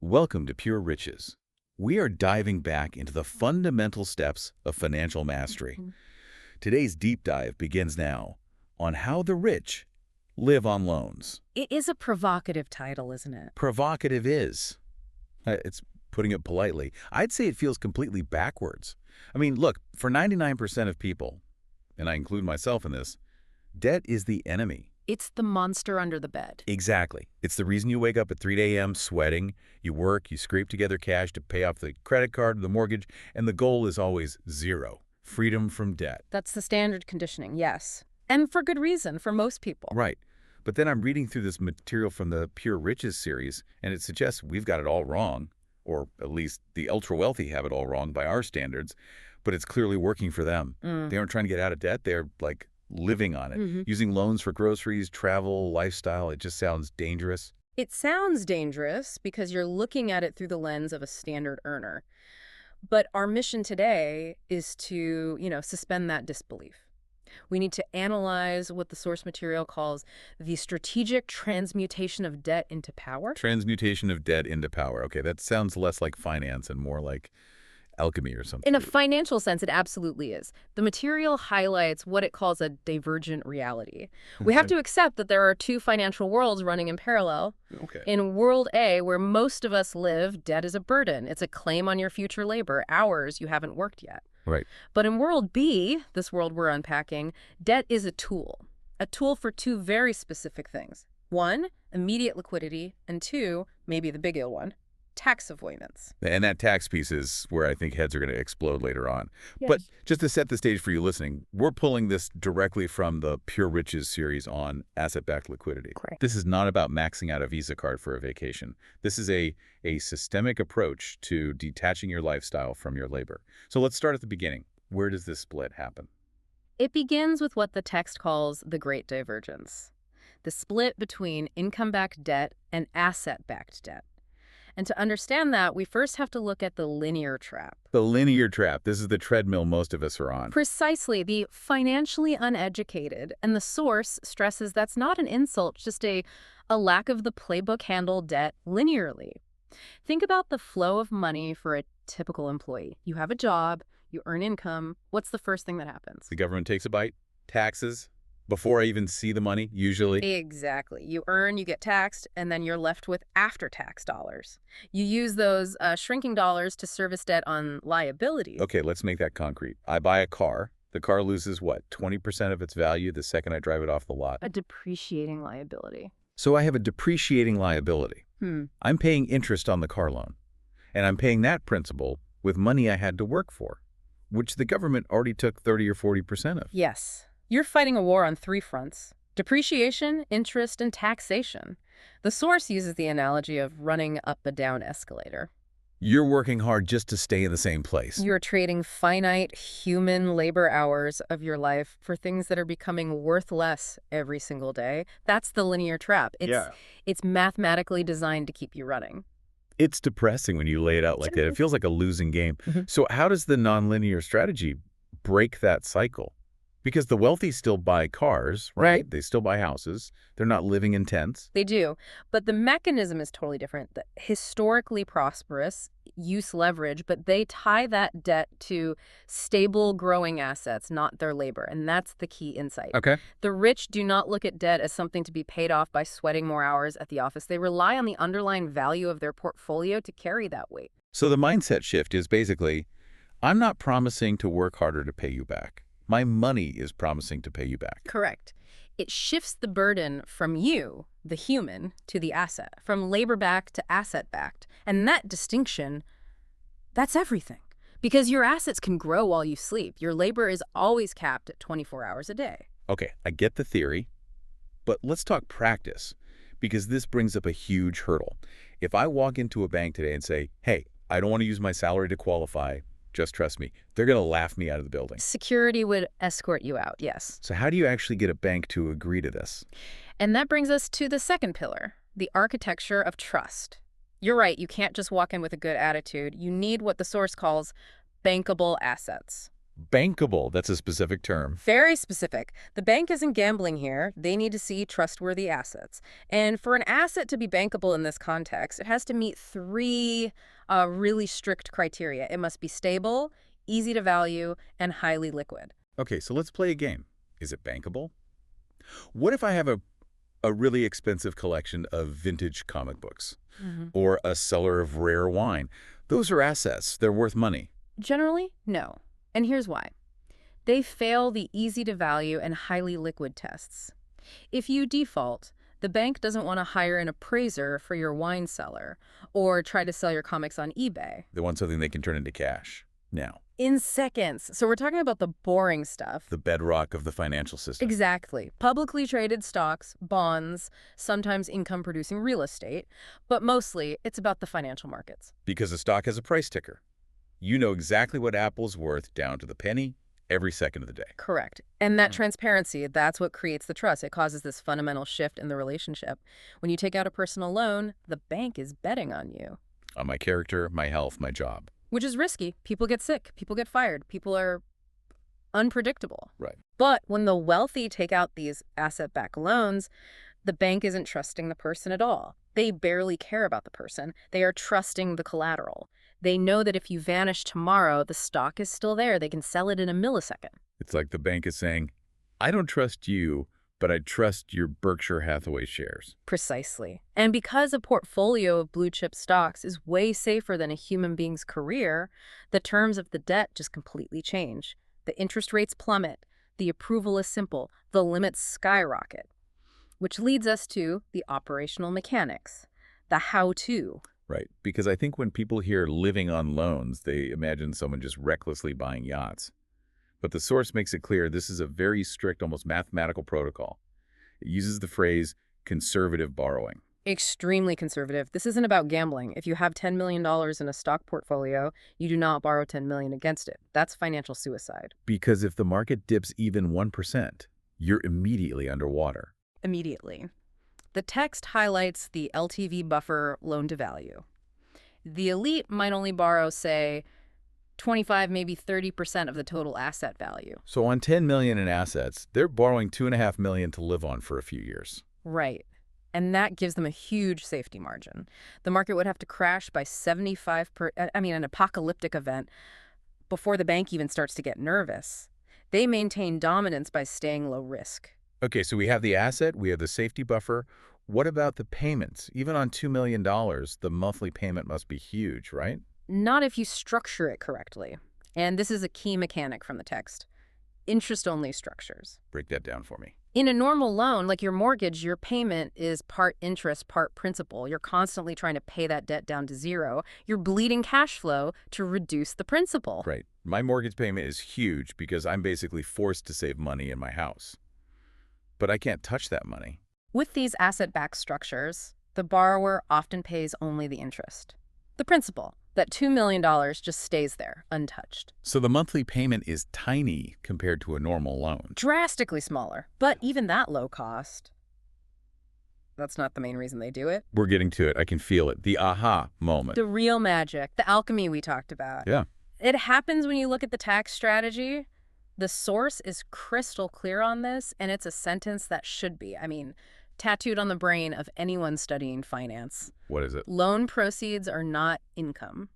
Welcome to Pure Riches. We are diving back into the fundamental steps of financial mastery. Mhm. Today's deep dive begins now on how the rich live on loans. It is a provocative title, isn't it? Provocative is. It's putting it politely. I'd say it feels completely backwards. I mean, look, for 99% of people, and I include myself in this, debt is the enemy. It's the monster under the bed. Exactly. It's the reason you wake up at 3 a.m. sweating, you work, you scrape together cash to pay off the credit card, the mortgage, and the goal is always zero. Freedom from debt. That's the standard conditioning, yes. And for good reason, for most people. Right. But then I'm reading through this material from the Pure Riches series, and it suggests we've got it all wrong, or at least the ultra-wealthy have it all wrong by our standards, but it's clearly working for them. They aren't trying to get out of debt. They're, like, living on it, using loans for groceries, travel, lifestyle. It just sounds dangerous. It sounds dangerous because you're looking at it through the lens of a standard earner. But our mission today is to, suspend that disbelief. We need to analyze what the source material calls the strategic transmutation of debt into power. Transmutation of debt into power. Okay, that sounds less like finance and more like alchemy or something. In a financial sense, it absolutely is. The material highlights what it calls a divergent reality. We have to accept that there are two financial worlds running in parallel. Okay. In World A, where most of us live, debt is a burden. It's a claim on your future labor, hours you haven't worked yet. Right. But in World B, this world we're unpacking, debt is a tool for two very specific things. One, immediate liquidity, and two, maybe the big ill one, tax avoidance. And that tax piece is where I think heads are going to explode later on. Yes. But just to set the stage for you listening, we're pulling this directly from the Pure Riches series on asset-backed liquidity. Correct. This is not about maxing out a Visa card for a vacation. This is a systemic approach to detaching your lifestyle from your labor. So let's start at the beginning. Where does this split happen? It begins with what the text calls the Great Divergence, the split between income-backed debt and asset-backed debt. And to understand that, we first have to look at the linear trap. The linear trap. This is the treadmill most of us are on. Precisely, the financially uneducated. And the source stresses that's not an insult, just a lack of the playbook handle debt linearly. Think about the flow of money for a typical employee. You have a job, you earn income. What's the first thing that happens? The government takes a bite. Taxes. Before I even see the money, usually. Exactly. You earn, you get taxed, and then you're left with after-tax dollars. You use those shrinking dollars to service debt on liabilities. Okay, let's make that concrete. I buy a car. The car loses, what, 20% of its value the second I drive it off the lot? A depreciating liability. So I have a depreciating liability. I'm paying interest on the car loan. And I'm paying that principal with money I had to work for, which the government already took 30 or 40% of. Yes. You're fighting a war on three fronts: depreciation, interest, and taxation. The source uses the analogy of running up a down escalator. You're working hard just to stay in the same place. You're trading finite human labor hours of your life for things that are becoming worth less every single day. That's the linear trap. It's mathematically designed to keep you running. It's depressing when you lay it out like that. It feels like a losing game. So how does the nonlinear strategy break that cycle? Because the wealthy still buy cars, right? They still buy houses. They're not living in tents. They do. But the mechanism is totally different. The historically prosperous use leverage, but they tie that debt to stable growing assets, not their labor. And that's the key insight. Okay. The rich do not look at debt as something to be paid off by sweating more hours at the office. They rely on the underlying value of their portfolio to carry that weight. So the mindset shift is basically, I'm not promising to work harder to pay you back. My money is promising to pay you back. Correct. It shifts the burden from you, the human, to the asset, from labor-backed to asset-backed. And that distinction, that's everything. Because your assets can grow while you sleep. Your labor is always capped at 24 hours a day. Okay, I get the theory, but let's talk practice, because this brings up a huge hurdle. If I walk into a bank today and say, hey, I don't want to use my salary to qualify, just trust me, they're going to laugh me out of the building. Security would escort you out, yes. So how do you actually get a bank to agree to this? And that brings us to the second pillar, the architecture of trust. You're right, you can't just walk in with a good attitude. You need what the source calls bankable assets. Bankable, that's a specific term. Very specific. The bank isn't gambling here. They need to see trustworthy assets. And for an asset to be bankable in this context, it has to meet three really strict criteria. It must be stable, easy to value, and highly liquid. Okay, so let's play a game. Is it bankable? What if I have a really expensive collection of vintage comic books or a cellar of rare wine? Those are assets. They're worth money. Generally, no. And here's why. They fail the easy to value and highly liquid tests. If you default, the bank doesn't want to hire an appraiser for your wine cellar or try to sell your comics on eBay. They want something they can turn into cash. Now, In seconds. So we're talking about the boring stuff. the bedrock of the financial system. Exactly. Publicly traded stocks, bonds, sometimes income-producing real estate, but mostly it's about the financial markets. Because a stock has a price ticker. You know exactly what Apple's worth down to the penny every second of the day. Correct. And that transparency, that's what creates the trust. It causes this fundamental shift in the relationship. When you take out a personal loan, the bank is betting on you. On my character, my health, my job. Which is risky. People get sick. People get fired. People are unpredictable. Right. But when the wealthy take out these asset-backed loans, the bank isn't trusting the person at all. They barely care about the person. They are trusting the collateral. They know that if you vanish tomorrow, the stock is still there. They can sell it in a millisecond. It's like the bank is saying, I don't trust you, but I trust your Berkshire Hathaway shares. Precisely. And because a portfolio of blue-chip stocks is way safer than a human being's career, the terms of the debt just completely change. The interest rates plummet. The approval is simple. The limits skyrocket. Which leads us to the operational mechanics, the how-to. Right. Because I think when people hear living on loans, they imagine someone just recklessly buying yachts. But the source makes it clear this is a very strict, almost mathematical protocol. It uses the phrase conservative borrowing. Extremely conservative. This isn't about gambling. If you have $10 million in a stock portfolio, you do not borrow $10 million against it. That's financial suicide. Because if the market dips even 1%, you're immediately underwater. Immediately. The text highlights the LTV buffer loan-to-value. The elite might only borrow, say, 25, maybe 30% of the total asset value. So on $10 million in assets, they're borrowing $2.5 million to live on for a few years. Right. And that gives them a huge safety margin. The market would have to crash by 75%, an apocalyptic event, before the bank even starts to get nervous. They maintain dominance by staying low risk. Okay, so we have the asset, we have the safety buffer. What about the payments? Even on $2 million, the monthly payment must be huge, right? Not if you structure it correctly. And this is a key mechanic from the text. Interest-only structures. Break that down for me. In a normal loan, like your mortgage, your payment is part interest, part principal. You're constantly trying to pay that debt down to zero. You're bleeding cash flow to reduce the principal. Right. My mortgage payment is huge because I'm basically forced to save money in my house. But I can't touch that money. With these asset-backed structures, the borrower often pays only the interest. The principal, that $2 million, just stays there, untouched. So the monthly payment is tiny compared to a normal loan. Drastically smaller, but even that low cost. That's not the main reason they do it. We're getting to it. I can feel it. The aha moment. The real magic, the alchemy we talked about. Yeah. It happens when you look at the tax strategy. The source is crystal clear on this, and it's a sentence that should be, tattooed on the brain of anyone studying finance. What is it? Loan proceeds are not income.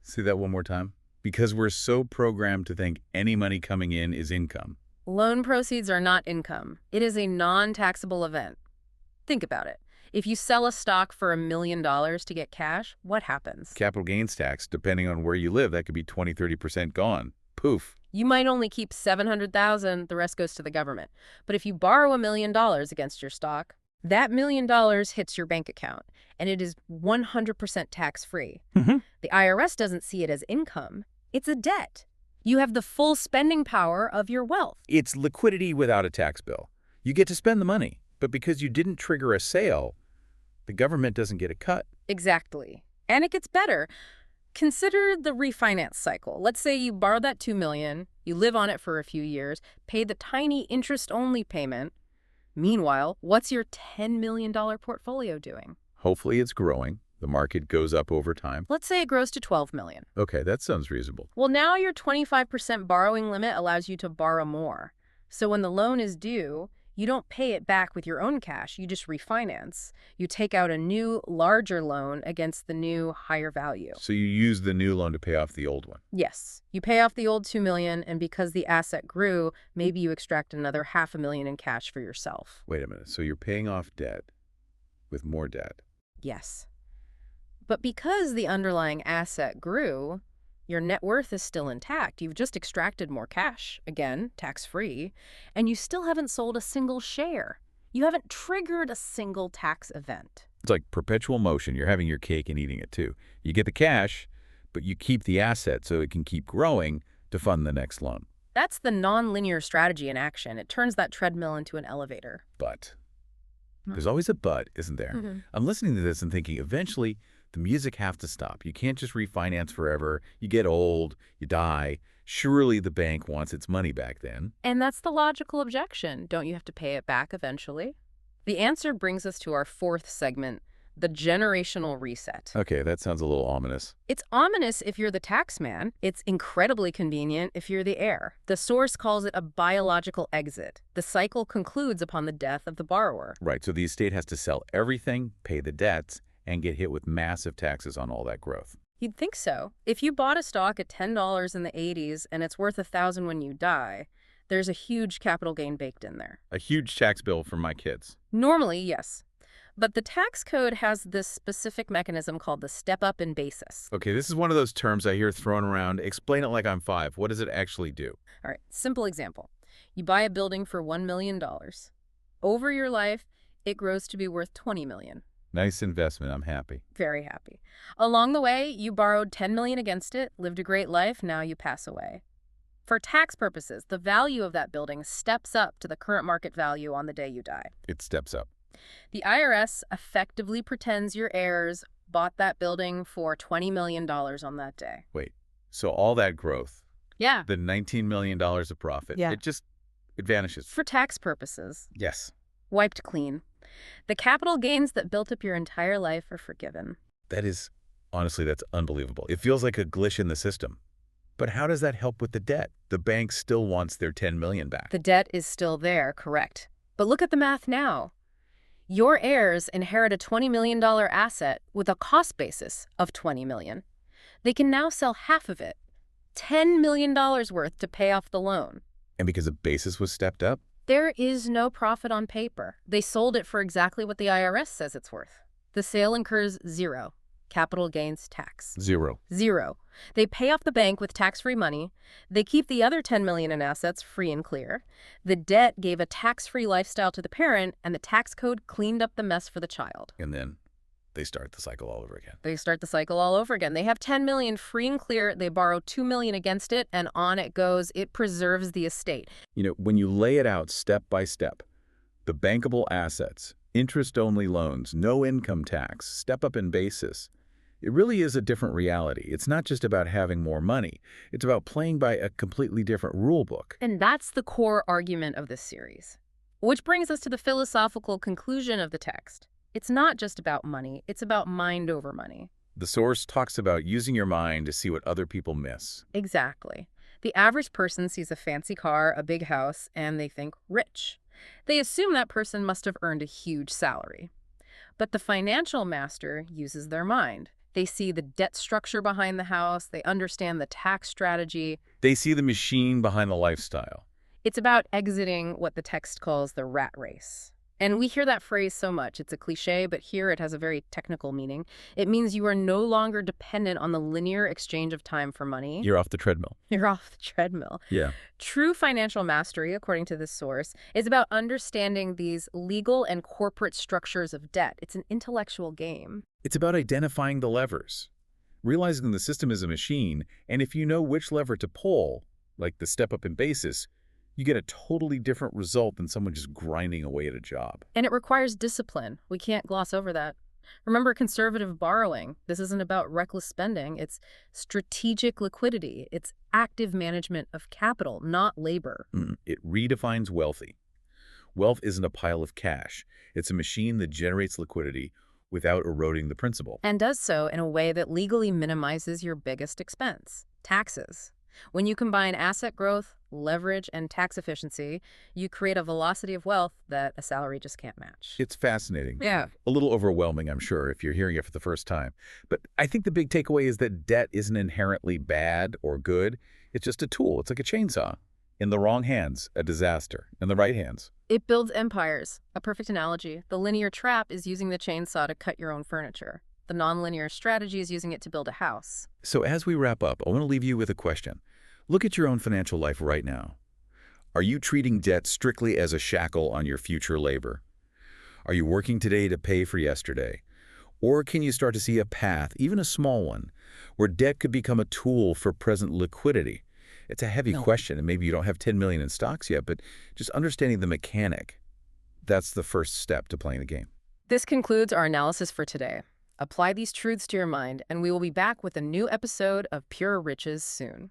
Say that one more time. Because we're so programmed to think any money coming in is income. Loan proceeds are not income. It is a non-taxable event. Think about it. If you sell a stock for $1 million to get cash, what happens? Capital gains tax, depending on where you live, that could be 20, 30% gone. Poof. You might only keep $700,000, the rest goes to the government. But if you borrow $1 million against your stock, that $1 million hits your bank account, and it is 100% tax-free. The IRS doesn't see it as income. It's a debt. You have the full spending power of your wealth. It's liquidity without a tax bill. You get to spend the money, but because you didn't trigger a sale, the government doesn't get a cut. Exactly. And it gets better. Consider the refinance cycle. Let's say you borrow that $2 million, you live on it for a few years, pay the tiny interest-only payment. Meanwhile, what's your $10 million portfolio doing? Hopefully it's growing. The market goes up over time. Let's say it grows to 12 million. Okay, that sounds reasonable. Well, now your 25% borrowing limit allows you to borrow more. So when the loan is due, you don't pay it back with your own cash. You just refinance. You take out a new, larger loan against the new, higher value. So you use the new loan to pay off the old one. Yes. You pay off the old 2 million, and because the asset grew, maybe you extract another $500,000 in cash for yourself. Wait a minute. So you're paying off debt with more debt. Yes. But because the underlying asset grew, your net worth is still intact. You've just extracted more cash, again, tax-free, and you still haven't sold a single share. You haven't triggered a single tax event. It's like perpetual motion. You're having your cake and eating it too. You get the cash, but you keep the asset so it can keep growing to fund the next loan. That's the nonlinear strategy in action. It turns that treadmill into an elevator. But there's always a but, isn't there? Mm-hmm. I'm listening to this and thinking eventually the music has to stop. You can't just refinance forever. You get old, you die. Surely the bank wants its money back then. And that's the logical objection. Don't you have to pay it back eventually? The answer brings us to our fourth segment, the generational reset. Okay, that sounds a little ominous. It's ominous if you're the tax man. It's incredibly convenient if you're the heir. The source calls it a biological exit. The cycle concludes upon the death of the borrower. Right, so the estate has to sell everything, pay the debts, and get hit with massive taxes on all that growth. You'd think so. If you bought a stock at $10 in the 80s and it's worth $1,000 when you die, there's a huge capital gain baked in there. A huge tax bill for my kids. Normally, yes. But the tax code has this specific mechanism called the step-up in basis. Okay, this is one of those terms I hear thrown around. Explain it like I'm 5. What does it actually do? All right, simple example. You buy a building for $1 million. Over your life, it grows to be worth $20 million. Nice investment. I'm happy. Very happy. Along the way, you borrowed $10 million against it, lived a great life, now you pass away. For tax purposes, the value of that building steps up to the current market value on the day you die. It steps up. The IRS effectively pretends your heirs bought that building for $20 million on that day. Wait, so all that growth, Yeah. the $19 million of profit, Yeah. it vanishes. For tax purposes, Yes. wiped clean. The capital gains that built up your entire life are forgiven. That is, honestly, that's unbelievable. It feels like a glitch in the system. But how does that help with the debt? The bank still wants their $10 million back. The debt is still there, correct. But look at the math now. Your heirs inherit a $20 million asset with a cost basis of $20 million. They can now sell half of it, $10 million worth, to pay off the loan. And because the basis was stepped up? There is no profit on paper. They sold it for exactly what the IRS says it's worth. The sale incurs zero. Capital gains tax. Zero. Zero. They pay off the bank with tax-free money. They keep the other $10 million in assets free and clear. The debt gave a tax-free lifestyle to the parent, and the tax code cleaned up the mess for the child. And then they start the cycle all over again. They start the cycle all over again. They have $10 million free and clear. They borrow $2 million against it, and on it goes. It preserves the estate. You know, when you lay it out step by step, the bankable assets, interest-only loans, no income tax, step up in basis, it really is a different reality. It's not just about having more money. It's about playing by a completely different rule book. And that's the core argument of this series. Which brings us to the philosophical conclusion of the text. It's not just about money. It's about mind over money. The source talks about using your mind to see what other people miss. Exactly. The average person sees a fancy car, a big house, and they think rich. They assume that person must have earned a huge salary. But the financial master uses their mind. They see the debt structure behind the house. They understand the tax strategy. They see the machine behind the lifestyle. It's about exiting what the text calls the rat race. And we hear that phrase so much. It's a cliche, but here it has a very technical meaning. It means you are no longer dependent on the linear exchange of time for money. You're off the treadmill. You're off the treadmill. Yeah. True financial mastery, according to this source, is about understanding these legal and corporate structures of debt. It's an intellectual game. It's about identifying the levers, realizing the system is a machine, and if you know which lever to pull, like the step up in basis, you get a totally different result than someone just grinding away at a job. And it requires discipline. We can't gloss over that. Remember conservative borrowing. This isn't about reckless spending. It's strategic liquidity. It's active management of capital, not labor. It redefines wealthy. Wealth isn't a pile of cash. It's a machine that generates liquidity, without eroding the principal. And does so in a way that legally minimizes your biggest expense, taxes. When you combine asset growth, leverage, and tax efficiency, you create a velocity of wealth that a salary just can't match. It's fascinating. Yeah. A little overwhelming, I'm sure, if you're hearing it for the first time. But I think the big takeaway is that debt isn't inherently bad or good. It's just a tool. It's like a chainsaw. In the wrong hands, a disaster. In the right hands. It builds empires. A perfect analogy. The linear trap is using the chainsaw to cut your own furniture. The nonlinear strategy is using it to build a house. So as we wrap up, I want to leave you with a question. Look at your own financial life right now. Are you treating debt strictly as a shackle on your future labor? Are you working today to pay for yesterday? Or can you start to see a path, even a small one, where debt could become a tool for present liquidity? It's a heavy No. question, and maybe you don't have 10 million in stocks yet, but just understanding the mechanic, that's the first step to playing the game. This concludes our analysis for today. Apply these truths to your mind, and we will be back with a new episode of Pure Riches soon.